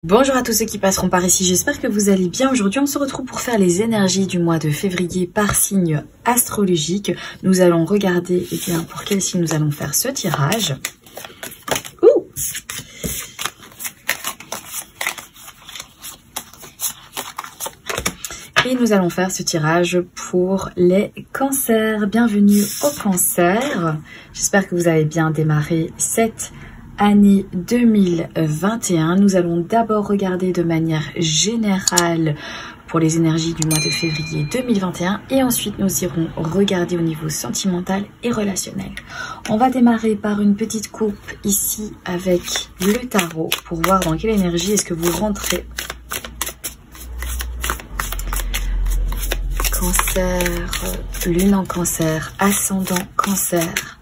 Bonjour à tous ceux qui passeront par ici, j'espère que vous allez bien. Aujourd'hui on se retrouve pour faire les énergies du mois de février par signe astrologique. Nous allons regarder bien, pour quel signe nous allons faire ce tirage. Ouh! Et nous allons faire ce tirage pour les cancers. Bienvenue au cancer. J'espère que vous avez bien démarré cette année 2021. Nous allons d'abord regarder de manière générale pour les énergies du mois de février 2021 et ensuite nous irons regarder au niveau sentimental et relationnel. On va démarrer par une petite coupe ici avec le tarot pour voir dans quelle énergie est-ce que vous rentrez. Cancer, lune en cancer, ascendant cancer.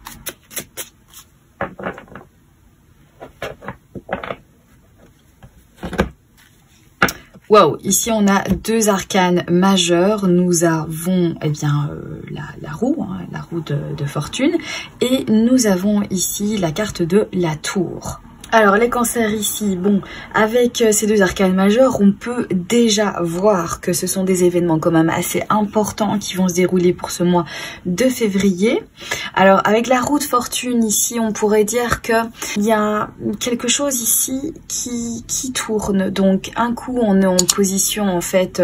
Wow, ici on a deux arcanes majeurs. Nous avons la roue, la roue de fortune, et nous avons ici la carte de la tour. Alors les cancers ici, bon, avec ces deux arcanes majeures, on peut déjà voir que ce sont des événements quand même assez importants qui vont se dérouler pour ce mois de février. Alors avec la roue de fortune ici, on pourrait dire que il y a quelque chose ici qui tourne. Donc un coup on est en position en fait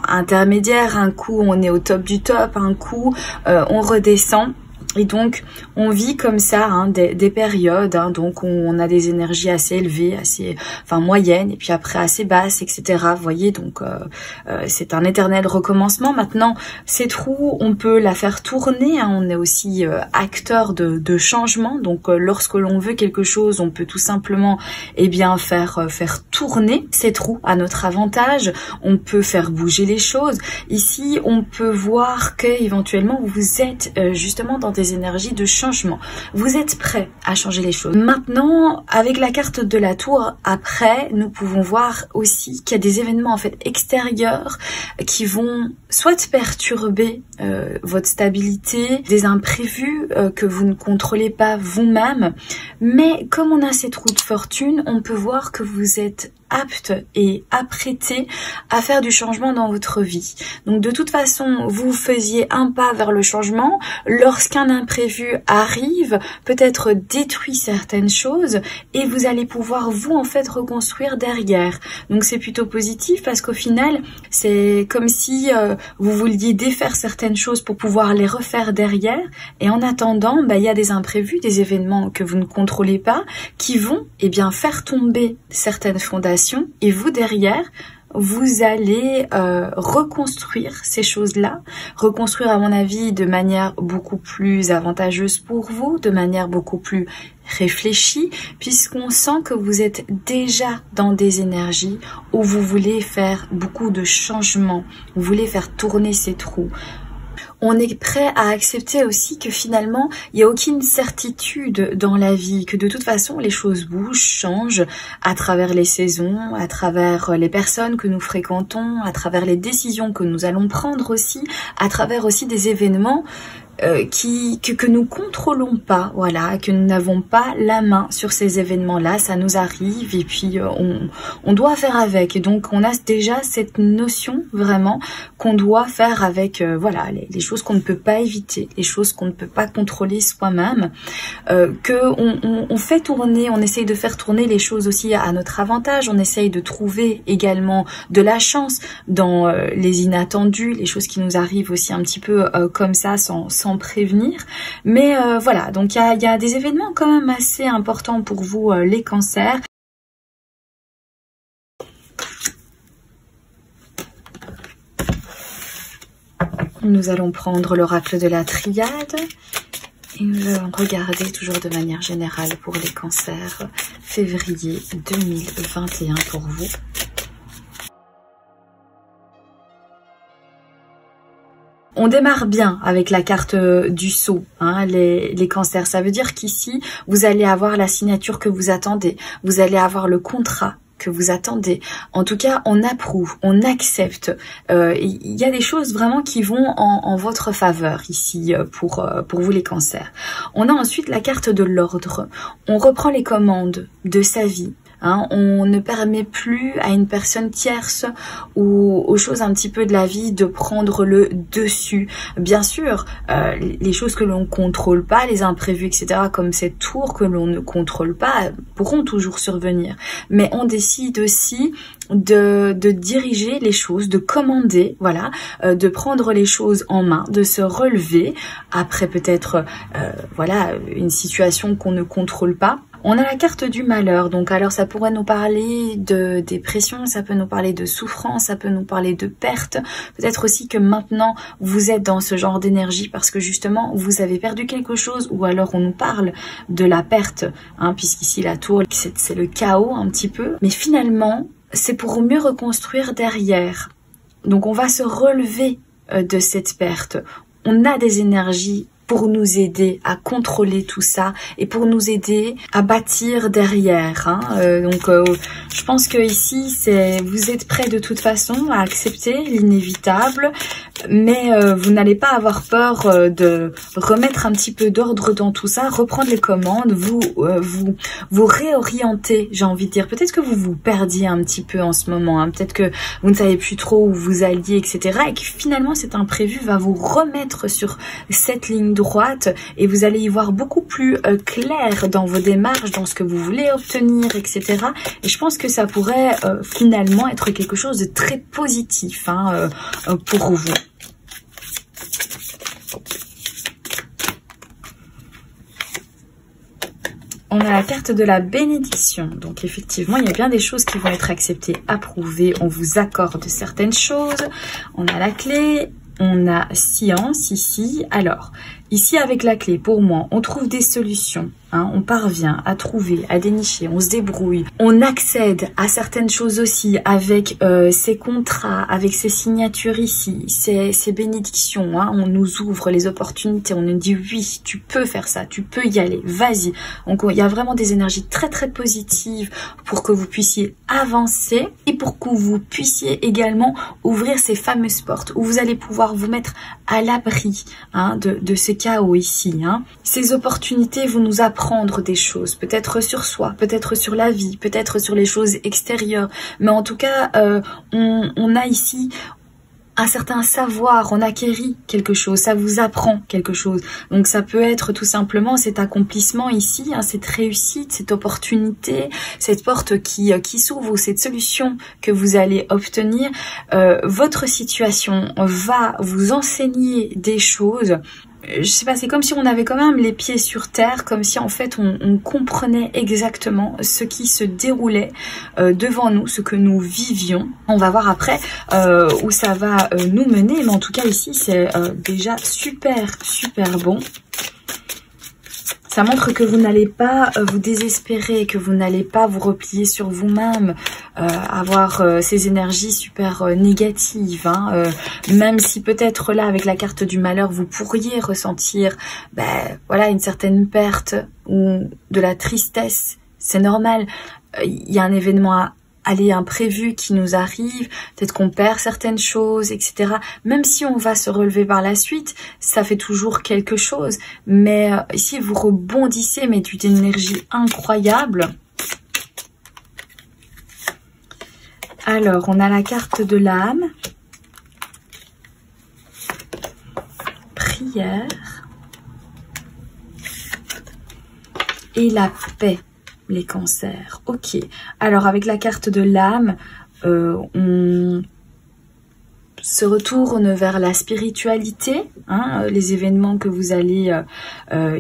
intermédiaire, un coup on est au top du top, un coup on redescend. Et donc, on vit comme ça des périodes, donc on a des énergies assez élevées, assez, moyennes, et puis après assez basses, etc. Vous voyez, donc c'est un éternel recommencement. Maintenant, cette roue, on peut la faire tourner, on est aussi acteur de changement. Donc, lorsque l'on veut quelque chose, on peut tout simplement, faire tourner cette roue à notre avantage. On peut faire bouger les choses. Ici, on peut voir que éventuellement vous êtes justement dans des énergies de changement. Vous êtes prêt à changer les choses. Maintenant, avec la carte de la tour, après, nous pouvons voir aussi qu'il y a des événements en fait extérieurs qui vont soit perturber votre stabilité, des imprévus que vous ne contrôlez pas vous-même. Mais comme on a cette roue de fortune, on peut voir que vous êtes apte et apprêté à faire du changement dans votre vie. Donc de toute façon, vous faisiez un pas vers le changement. Lorsqu'un imprévu arrive, peut-être détruit certaines choses et vous allez pouvoir vous en fait reconstruire derrière. Donc c'est plutôt positif parce qu'au final, c'est comme si vous vouliez défaire certaines choses pour pouvoir les refaire derrière. Et en attendant, il y a des imprévus, des événements que vous ne contrôlez pas qui vont faire tomber certaines fondations. Et vous derrière, vous allez reconstruire ces choses-là, reconstruire à mon avis de manière beaucoup plus avantageuse pour vous, de manière beaucoup plus réfléchie, puisqu'on sent que vous êtes déjà dans des énergies où vous voulez faire beaucoup de changements, vous voulez faire tourner ces trous. On est prêt à accepter aussi que finalement, il n'y a aucune certitude dans la vie, que de toute façon, les choses bougent, changent à travers les saisons, à travers les personnes que nous fréquentons, à travers les décisions que nous allons prendre aussi, à travers aussi des événements que nous contrôlons pas, voilà, que nous n'avons pas la main sur ces événements-là, ça nous arrive et puis on doit faire avec. Et donc on a déjà cette notion vraiment qu'on doit faire avec, les choses qu'on ne peut pas éviter, les choses qu'on ne peut pas contrôler soi-même, on fait tourner, on essaye de faire tourner les choses aussi à notre avantage, on essaye de trouver également de la chance dans les inattendus, les choses qui nous arrivent aussi un petit peu comme ça, sans prévenir, mais voilà, donc il y a des événements quand même assez importants pour vous les cancers. Nous allons prendre l'oracle de la triade et nous allons regarder toujours de manière générale pour les cancers février 2021 pour vous. On démarre bien avec la carte du sceau, les cancers. Ça veut dire qu'ici, vous allez avoir la signature que vous attendez. Vous allez avoir le contrat que vous attendez. En tout cas, on approuve, on accepte. Il y a des choses vraiment qui vont en votre faveur ici pour vous les cancers. On a ensuite la carte de l'ordre. On reprend les commandes de sa vie, hein. On ne permet plus à une personne tierce ou aux choses un petit peu de la vie de prendre le dessus. Bien sûr, les choses que l'on ne contrôle pas, les imprévus, etc., comme cette tour que l'on ne contrôle pas, pourront toujours survenir. Mais on décide aussi de diriger les choses, de commander, voilà, de prendre les choses en main, de se relever après peut-être, voilà, une situation qu'on ne contrôle pas. On a la carte du malheur, donc alors ça pourrait nous parler de dépression, ça peut nous parler de souffrance, ça peut nous parler de perte. Peut-être aussi que maintenant vous êtes dans ce genre d'énergie parce que justement vous avez perdu quelque chose, ou alors on nous parle de la perte, hein, puisqu'ici la tour c'est le chaos un petit peu. Mais finalement c'est pour mieux reconstruire derrière. Donc on va se relever de cette perte. On a des énergies pour nous aider à contrôler tout ça et pour nous aider à bâtir derrière, hein. Je pense que ici vous êtes prêts de toute façon à accepter l'inévitable, mais vous n'allez pas avoir peur de remettre un petit peu d'ordre dans tout ça, reprendre les commandes, vous réorienter, j'ai envie de dire. Peut-être que vous vous perdiez un petit peu en ce moment, hein. Peut-être que vous ne savez plus trop où vous alliez, etc. Et que finalement cet imprévu va vous remettre sur cette ligne droite et vous allez y voir beaucoup plus clair dans vos démarches, dans ce que vous voulez obtenir, etc. Et je pense que ça pourrait finalement être quelque chose de très positif, hein, pour vous. On a la carte de la bénédiction. Donc effectivement, il y a bien des choses qui vont être acceptées, approuvées. On vous accorde certaines choses. On a la clé. On a science ici. Alors, ici avec la clé, pour moi, on trouve des solutions. Hein, on parvient à trouver, à dénicher, on se débrouille. On accède à certaines choses aussi avec ces contrats, avec ces signatures ici, ces bénédictions. Hein, on nous ouvre les opportunités, on nous dit oui, tu peux faire ça, tu peux y aller, vas-y. Donc il y a vraiment des énergies très très positives pour que vous puissiez avancer et pour que vous puissiez également ouvrir ces fameuses portes où vous allez pouvoir vous mettre à l'abri, hein, de ce chaos ici. Hein. Ces opportunités vont nous apprendre des choses, peut-être sur soi, peut-être sur la vie, peut-être sur les choses extérieures, mais en tout cas on a ici un certain savoir, on acquérit quelque chose, ça vous apprend quelque chose. Donc ça peut être tout simplement cet accomplissement ici, hein, cette réussite, cette opportunité, cette porte qui s'ouvre ou cette solution que vous allez obtenir. Votre situation va vous enseigner des choses. Je sais pas, c'est comme si on avait quand même les pieds sur terre, comme si en fait on comprenait exactement ce qui se déroulait devant nous, ce que nous vivions. On va voir après où ça va nous mener, mais en tout cas ici c'est déjà super bon. Ça montre que vous n'allez pas vous désespérer, que vous n'allez pas vous replier sur vous-même, avoir ces énergies super négatives. Hein, même si peut-être là, avec la carte du malheur, vous pourriez ressentir voilà, une certaine perte ou de la tristesse. C'est normal. Il y a un événement imprévu qui nous arrive, peut-être qu'on perd certaines choses, etc. Même si on va se relever par la suite, ça fait toujours quelque chose. Mais ici, vous rebondissez, mais d'une énergie incroyable. Alors, on a la carte de l'âme. Prière. Et la paix. Les cancers, ok. Alors avec la carte de l'âme, on se retourne vers la spiritualité. Hein, les événements que vous allez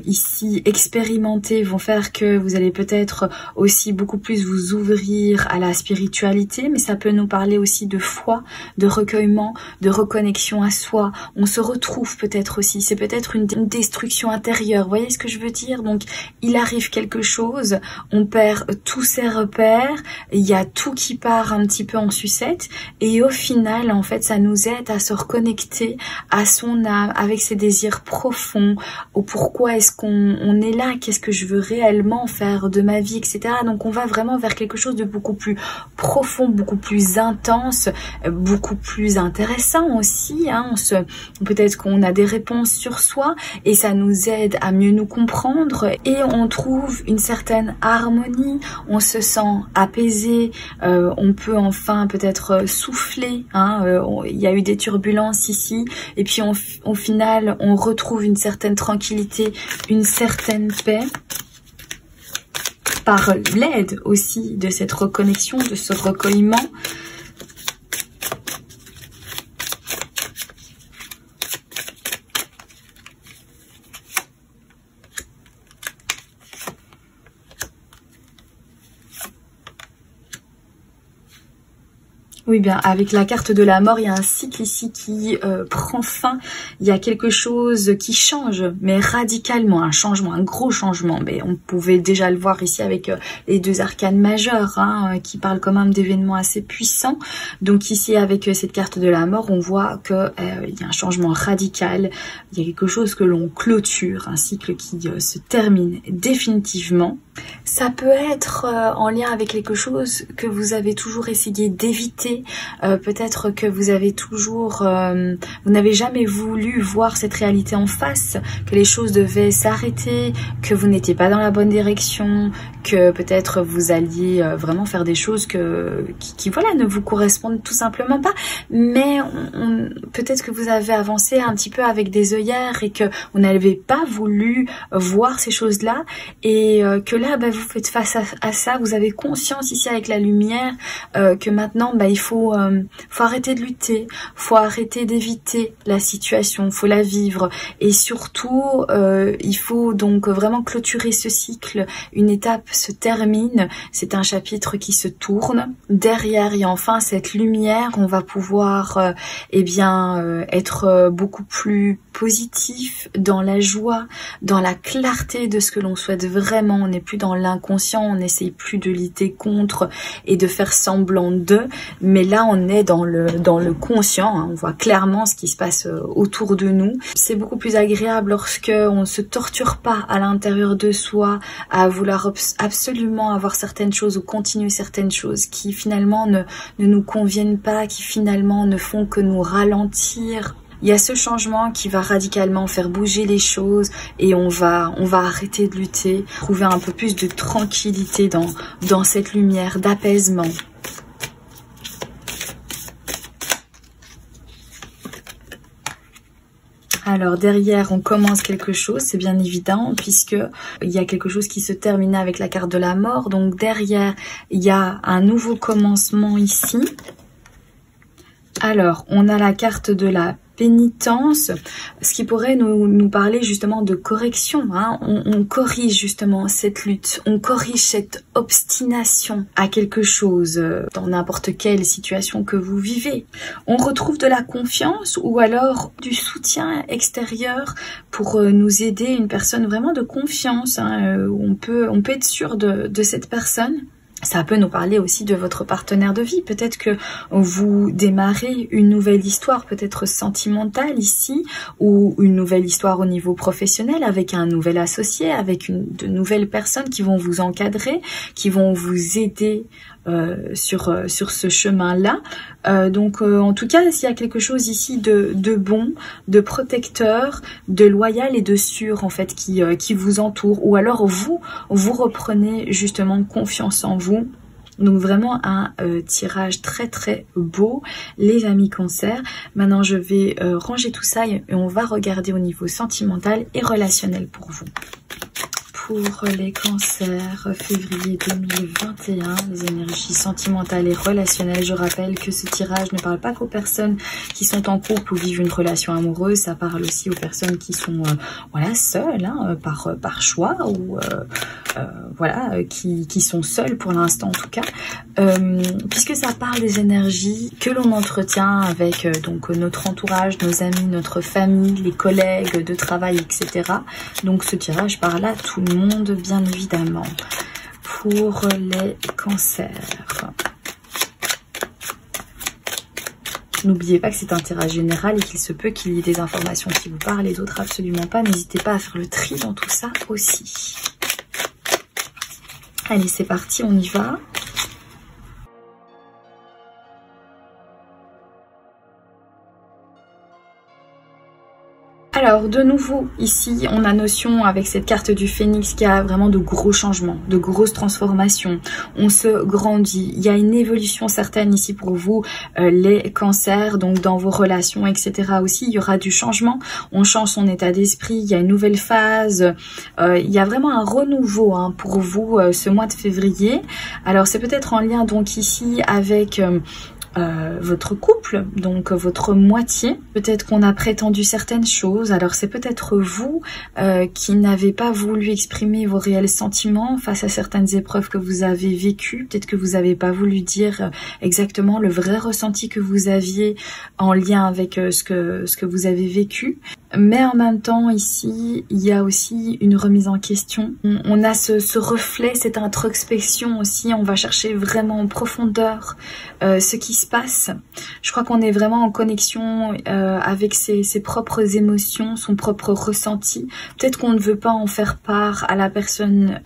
ici expérimenter vont faire que vous allez peut-être aussi beaucoup plus vous ouvrir à la spiritualité, mais ça peut nous parler aussi de foi, de recueillement, de reconnexion à soi. On se retrouve peut-être aussi, c'est peut-être une destruction intérieure, vous voyez ce que je veux dire? Donc il arrive quelque chose, on perd tous ses repères, il y a tout qui part un petit peu en sucette, et au final en fait ça nous nous aide à se reconnecter à son âme, avec ses désirs profonds, au pourquoi est-ce qu'on est là, qu'est-ce que je veux réellement faire de ma vie, etc. Donc on va vraiment vers quelque chose de beaucoup plus profond, beaucoup plus intense, beaucoup plus intéressant aussi, hein. Peut-être qu'on a des réponses sur soi et ça nous aide à mieux nous comprendre et on trouve une certaine harmonie, on se sent apaisé, on peut enfin peut-être souffler, hein. Il y a eu des turbulences ici et puis au final on retrouve une certaine tranquillité, une certaine paix par l'aide aussi de cette reconnexion, de ce recueillement. Oui, bien, avec la carte de la mort, il y a un cycle ici qui prend fin. Il y a quelque chose qui change, mais radicalement, un changement, un gros changement. Mais on pouvait déjà le voir ici avec les deux arcanes majeures, hein, qui parlent quand même d'événements assez puissants. Donc ici, avec cette carte de la mort, on voit que il y a un changement radical. Il y a quelque chose que l'on clôture, un cycle qui se termine définitivement. Ça peut être en lien avec quelque chose que vous avez toujours essayé d'éviter. Peut-être que vous avez toujours, vous n'avez jamais voulu voir cette réalité en face, que les choses devaient s'arrêter, que vous n'étiez pas dans la bonne direction, que peut-être vous alliez vraiment faire des choses qui voilà, ne vous correspondent tout simplement pas. Mais peut-être que vous avez avancé un petit peu avec des œillères et que vous n'avez pas voulu voir ces choses-là et que là, vous faites face à ça, vous avez conscience ici avec la lumière que maintenant, il faut arrêter de lutter, faut arrêter d'éviter la situation, faut la vivre et surtout, il faut donc vraiment clôturer ce cycle. Une étape se termine, c'est un chapitre qui se tourne. Derrière, il y a enfin cette lumière, on va pouvoir être beaucoup plus positif, dans la joie, dans la clarté de ce que l'on souhaite vraiment. On n'est plus dans l'inconscient, on n'essaye plus de lutter contre et de faire semblant d'eux, mais là on est dans le conscient, hein. On voit clairement ce qui se passe autour de nous. C'est beaucoup plus agréable lorsque on ne se torture pas à l'intérieur de soi à vouloir absolument avoir certaines choses ou continuer certaines choses qui finalement ne nous conviennent pas, qui finalement ne font que nous ralentir. Il y a ce changement qui va radicalement faire bouger les choses et on va arrêter de lutter, trouver un peu plus de tranquillité dans cette lumière, d'apaisement. Alors derrière, on commence quelque chose, c'est bien évident, puisque il y a quelque chose qui se termine avec la carte de la mort. Donc derrière, il y a un nouveau commencement ici. Alors, on a la carte de la pénitence, ce qui pourrait nous parler justement de correction, hein. On corrige justement cette lutte, on corrige cette obstination à quelque chose dans n'importe quelle situation que vous vivez. On retrouve de la confiance ou alors du soutien extérieur pour nous aider, une personne vraiment de confiance, hein. On peut être sûr de cette personne. Ça peut nous parler aussi de votre partenaire de vie. Peut-être que vous démarrez une nouvelle histoire, peut-être sentimentale ici, ou une nouvelle histoire au niveau professionnel avec un nouvel associé, avec de nouvelles personnes qui vont vous encadrer, qui vont vous aider sur ce chemin-là. Donc en tout cas, s'il y a quelque chose ici de bon, de protecteur, de loyal et de sûr en fait qui vous entoure, ou alors vous reprenez justement confiance en vous. Donc vraiment un tirage très très beau, les amis Cancer. Maintenant je vais ranger tout ça et on va regarder au niveau sentimental et relationnel pour vous. Pour les cancers, février 2021, les énergies sentimentales et relationnelles. Je rappelle que ce tirage ne parle pas qu'aux personnes qui sont en couple ou vivent une relation amoureuse. Ça parle aussi aux personnes qui sont voilà, seules, hein, par choix ou voilà, qui sont seules pour l'instant en tout cas. Puisque ça parle des énergies que l'on entretient avec donc notre entourage, nos amis, notre famille, les collègues de travail, etc. Donc ce tirage parle à tout le monde, bien évidemment. Pour les cancers. N'oubliez pas que c'est un tirage général et qu'il se peut qu'il y ait des informations qui vous parlent et d'autres absolument pas. N'hésitez pas à faire le tri dans tout ça aussi. Allez, c'est parti, on y va. Alors, de nouveau, ici, on a notion avec cette carte du phénix qu'il y a vraiment de gros changements, de grosses transformations. On se grandit. Il y a une évolution certaine ici pour vous, les cancers, donc dans vos relations, etc. aussi. Il y aura du changement. On change son état d'esprit. Il y a une nouvelle phase. Il y a vraiment un renouveau hein, pour vous ce mois de février. Alors, c'est peut-être en lien donc ici avec... votre couple, donc votre moitié. Peut-être qu'on a prétendu certaines choses, alors c'est peut-être vous qui n'avez pas voulu exprimer vos réels sentiments face à certaines épreuves que vous avez vécues. Peut-être que vous n'avez pas voulu dire exactement le vrai ressenti que vous aviez en lien avec ce que vous avez vécu. Mais en même temps, ici, il y a aussi une remise en question. On a ce reflet, cette introspection aussi. On va chercher vraiment en profondeur ce qui se passe. Je crois qu'on est vraiment en connexion avec ses propres émotions, son propre ressenti. Peut-être qu'on ne veut pas en faire part à la personne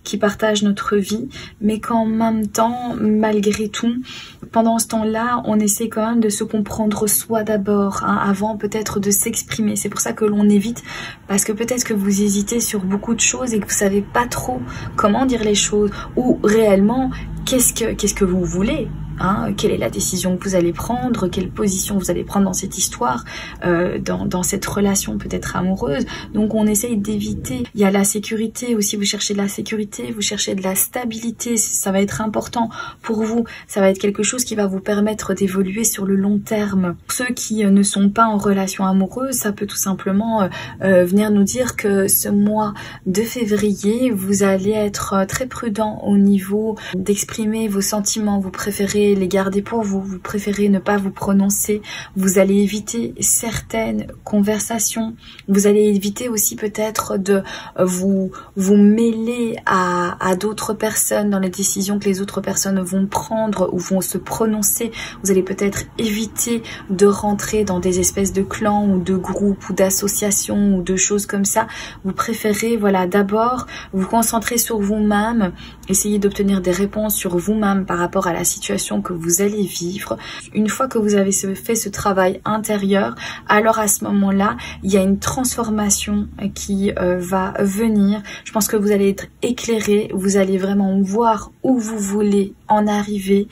qui partage notre vie, mais qu'en même temps, malgré tout, pendant ce temps-là, on essaie quand même de se comprendre soi d'abord, hein, avant peut-être de s'exprimer. C'est pour ça que l'on évite, parce que peut-être que vous hésitez sur beaucoup de choses et que vous savez pas trop comment dire les choses, ou réellement qu'est-ce que vous voulez. Hein, quelle est la décision que vous allez prendre, quelle position vous allez prendre dans cette histoire, dans cette relation peut-être amoureuse. Donc on essaye d'éviter. Il y a la sécurité aussi, vous cherchez de la sécurité, vous cherchez de la stabilité, ça va être important pour vous, ça va être quelque chose qui va vous permettre d'évoluer sur le long terme. Pour ceux qui ne sont pas en relation amoureuse, ça peut tout simplement venir nous dire que ce mois de février, vous allez être très prudent au niveau d'exprimer vos sentiments, vous préférez les garder pour vous, vous préférez ne pas vous prononcer, vous allez éviter certaines conversations, vous allez éviter aussi peut-être de vous mêler à d'autres personnes dans les décisions que les autres personnes vont prendre ou vont se prononcer. Vous allez peut-être éviter de rentrer dans des espèces de clans ou de groupes ou d'associations ou de choses comme ça. Vous préférez, voilà, d'abord vous concentrer sur vous-même, essayer d'obtenir des réponses sur vous-même par rapport à la situation que vous allez vivre. Une fois que vous avez fait ce travail intérieur, alors à ce moment-là, il y a une transformation qui va venir. Je pense que vous allez être éclairé, vous allez vraiment voir où vous voulez en arriver.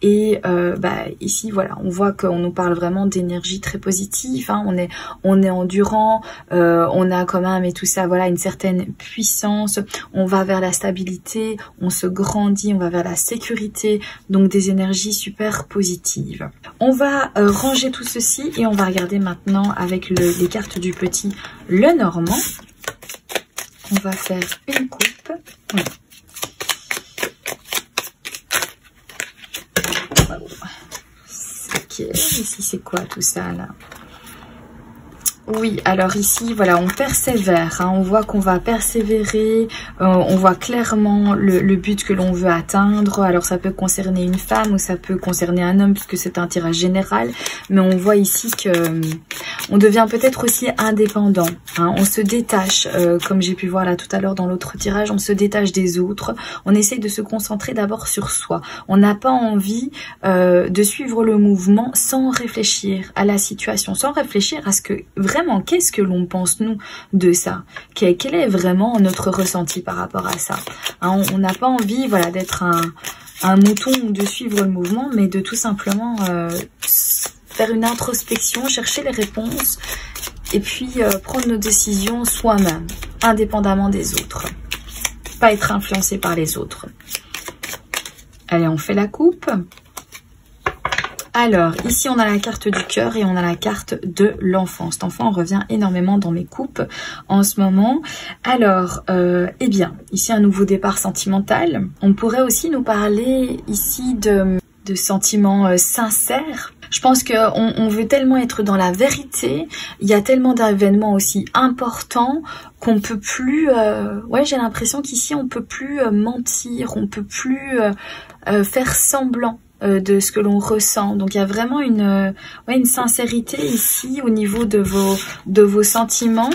Et ici, voilà, on voit qu'on nous parle vraiment d'énergie très positive. Hein. On est endurant, on a quand même et tout ça, voilà, une certaine puissance. On va vers la stabilité, on se grandit, on va vers la sécurité. Donc des énergies super positives. On va ranger tout ceci et on va regarder maintenant avec les cartes du petit Lenormand. On va faire une coupe. Ok, ici c'est quoi tout ça là? Oui, alors ici, voilà, on persévère, hein, on voit qu'on va persévérer, on voit clairement le but que l'on veut atteindre. Alors ça peut concerner une femme ou ça peut concerner un homme puisque c'est un tirage général, mais on voit ici que on devient peut-être aussi indépendant, hein, on se détache, comme j'ai pu voir là tout à l'heure dans l'autre tirage, on se détache des autres, on essaie de se concentrer d'abord sur soi. On n'a pas envie de suivre le mouvement sans réfléchir à la situation, sans réfléchir à ce que vraiment, qu'est-ce que l'on pense nous de ça? Quel est vraiment notre ressenti par rapport à ça? Hein, on n'a pas envie, voilà, d'être un mouton ou de suivre le mouvement, mais de tout simplement faire une introspection, chercher les réponses et puis prendre nos décisions soi-même, indépendamment des autres. Pas être influencé par les autres. Allez, on fait la coupe. Alors, ici, on a la carte du cœur et on a la carte de l'enfant. Cet enfant revient énormément dans mes coupes en ce moment. Alors, eh bien, ici, un nouveau départ sentimental. On pourrait aussi nous parler ici de sentiments sincères. Je pense qu'on veut tellement être dans la vérité. Il y a tellement d'événements aussi importants qu'on peut plus... ouais, j'ai l'impression qu'ici, on peut plus mentir. On peut plus faire semblant. de ce que l'on ressent. Donc il y a vraiment une sincérité ici au niveau de vos sentiments.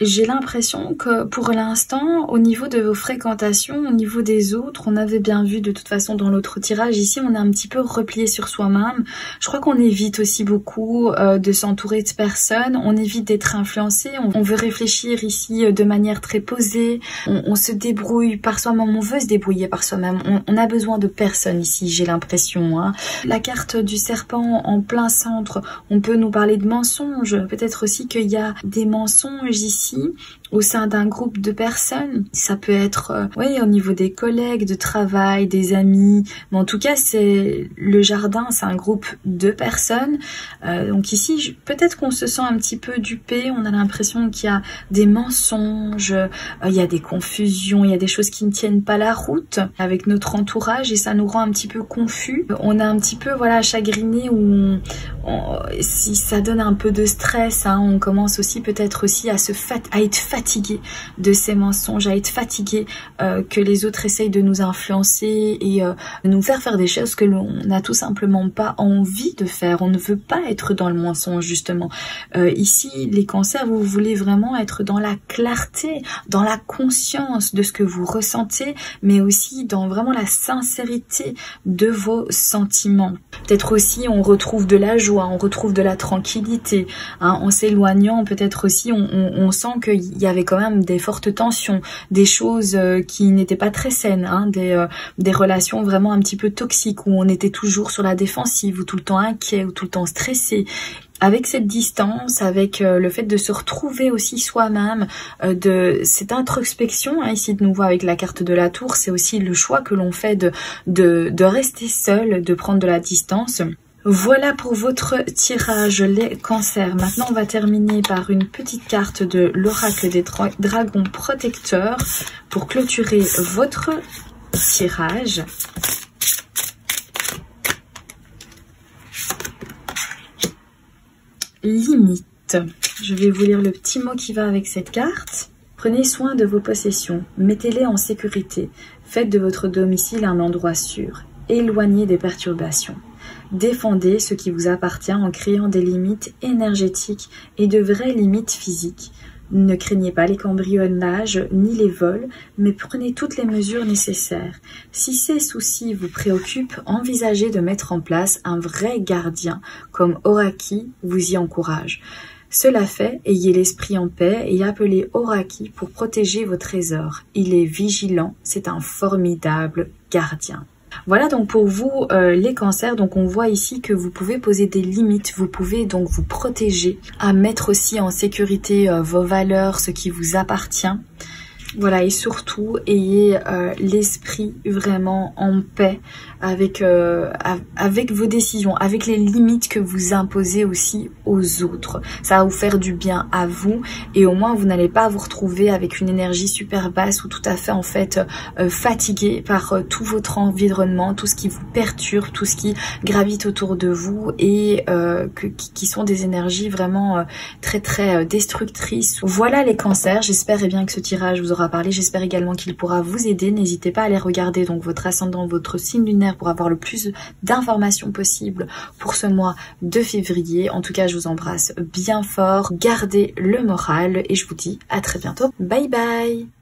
J'ai l'impression que pour l'instant, au niveau de vos fréquentations, au niveau des autres, on avait bien vu de toute façon dans l'autre tirage, ici on est un petit peu replié sur soi-même. Je crois qu'on évite aussi beaucoup de s'entourer de personnes, on évite d'être influencé, on veut réfléchir ici de manière très posée, on se débrouille par soi-même, on veut se débrouiller par soi-même, on a besoin de personne ici, j'ai l'impression. Hein. La carte du serpent en plein centre, on peut nous parler de mensonges, peut-être aussi qu'il y a des mensonges ici, au sein d'un groupe de personnes. Ça peut être au niveau des collègues de travail, des amis, mais en tout cas c'est le jardin, c'est un groupe de personnes. Donc ici peut-être qu'on se sent un petit peu dupé, on a l'impression qu'il y a des mensonges, il y a des confusions, il y a des choses qui ne tiennent pas la route avec notre entourage et ça nous rend un petit peu confus. On a un petit peu chagriné ou si ça donne un peu de stress, hein, on commence aussi peut-être aussi à être fatigué de ces mensonges, à être fatigué que les autres essayent de nous influencer et de nous faire des choses que l'on n'a tout simplement pas envie de faire. On ne veut pas être dans le mensonge justement. Ici, les cancers, vous voulez vraiment être dans la clarté, dans la conscience de ce que vous ressentez, mais aussi dans vraiment la sincérité de vos sentiments. Peut-être aussi on retrouve de la joie, on retrouve de la tranquillité. Hein, en s'éloignant, peut-être aussi on sent qu'il y avait quand même des fortes tensions, des choses qui n'étaient pas très saines, hein, des relations vraiment un petit peu toxiques où on était toujours sur la défensive ou tout le temps inquiet ou tout le temps stressé. Avec cette distance, avec le fait de se retrouver aussi soi-même, de cette introspection, hein, ici de nouveau avec la carte de la tour, c'est aussi le choix que l'on fait de rester seul, de prendre de la distance. Voilà pour votre tirage, les cancers. Maintenant, on va terminer par une petite carte de l'oracle des dragons protecteurs pour clôturer votre tirage. Limite. Je vais vous lire le petit mot qui va avec cette carte. Prenez soin de vos possessions, mettez-les en sécurité, faites de votre domicile un endroit sûr, éloignez des perturbations. Défendez ce qui vous appartient en créant des limites énergétiques et de vraies limites physiques. Ne craignez pas les cambriolages ni les vols, mais prenez toutes les mesures nécessaires. Si ces soucis vous préoccupent, envisagez de mettre en place un vrai gardien, comme Oraki vous y encourage. Cela fait, ayez l'esprit en paix et appelez Oraki pour protéger vos trésors. Il est vigilant, c'est un formidable gardien. Voilà donc pour vous les cancers, donc on voit ici que vous pouvez poser des limites, vous pouvez donc vous protéger, à mettre aussi en sécurité vos valeurs, ce qui vous appartient. Voilà, et surtout ayez l'esprit vraiment en paix avec vos décisions, avec les limites que vous imposez aussi aux autres. Ça va vous faire du bien à vous et au moins vous n'allez pas vous retrouver avec une énergie super basse ou tout à fait en fait fatigué par tout votre environnement, tout ce qui vous perturbe, tout ce qui gravite autour de vous et qui sont des énergies vraiment très destructrices. Voilà les cancers, j'espère bien que ce tirage vous aura parlé, j'espère également qu'il pourra vous aider. N'hésitez pas à aller regarder donc votre ascendant, votre signe lunaire pour avoir le plus d'informations possible pour ce mois de février. En tout cas, je vous embrasse bien fort, gardez le moral et je vous dis à très bientôt. Bye bye!